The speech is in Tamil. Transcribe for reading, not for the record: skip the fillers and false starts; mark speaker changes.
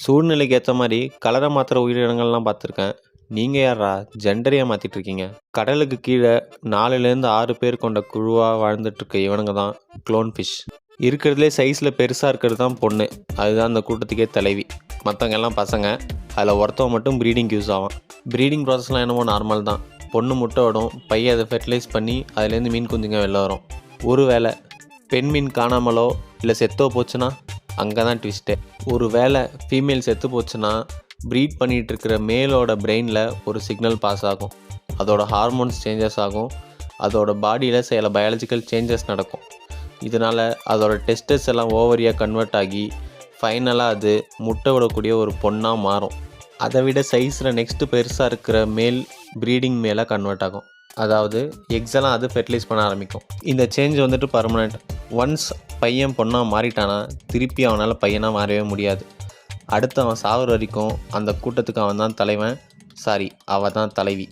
Speaker 1: சூழ்நிலைக்கு ஏற்ற மாதிரி கலரை மாற்றுற உயிரினங்கள்லாம் பார்த்துருக்கேன். நீங்கள் யாரா ஜெண்டரையாக மாற்றிட்டு இருக்கீங்க? கடலுக்கு கீழே 4லேருந்து 6 பேர் கொண்ட குழுவாக வாழ்ந்துட்டுருக்க இவனுங்க தான் க்ளோன் ஃபிஷ். இருக்கிறதுலே சைஸில் பெருசாக இருக்கிறது தான் பொண்ணு. அதுதான் அந்த கூட்டத்துக்கே தலைவி. மற்றவங்க எல்லாம் பசங்க. அதில் ஒருத்தவன் மட்டும் ப்ரீடிங் யூஸ் ஆகும். ப்ரீடிங் ப்ராசஸ்லாம் என்னமோ நார்மல் தான். பொண்ணு முட்டை விடும், பையன் அதை ஃபெர்டிலைஸ் பண்ணி அதுலேருந்து மீன் குஞ்சுங்க வெளில வரும். ஒரு வேளை பெண் மீன் காணாமலோ இல்லை செத்தோ போச்சுன்னா அங்கே தான் ட்விஸ்ட்டே. ஒரு வேளை ஃபீமேல் செத்து போச்சுன்னா ப்ரீட் பண்ணிகிட்டு இருக்கிற மேலோட பிரெயினில் ஒரு சிக்னல் பாஸ் ஆகும். அதோட ஹார்மோன்ஸ் சேஞ்சஸ் ஆகும். அதோட பாடியில் சில பயாலஜிக்கல் சேஞ்சஸ் நடக்கும். இதனால் அதோட டெஸ்டஸ் எல்லாம் ஓவரியாக கன்வெர்ட் ஆகி ஃபைனலாக அது முட்டை விடக்கூடிய ஒரு பொண்ணாக மாறும். அதை விட சைஸில் நெக்ஸ்ட்டு பெருசாக இருக்கிற மேல் ப்ரீடிங் மேலே கன்வெர்ட் ஆகும். அதாவது எக்ஸ் எல்லாம் அது ஃபெர்டிலைஸ் பண்ண ஆரம்பிக்கும். இந்த சேஞ்ச் வந்துட்டு பர்மனெண்ட். ஒன்ஸ் பையன் பொண்ணாக மாறிட்டானா திருப்பி அவனால் பையனாக மாறவே முடியாது. அடுத்து அவன் சாகுற வரைக்கும் அந்த கூட்டத்துக்கு அவன் தான் தலைவன், அவள் தான் தலைவி.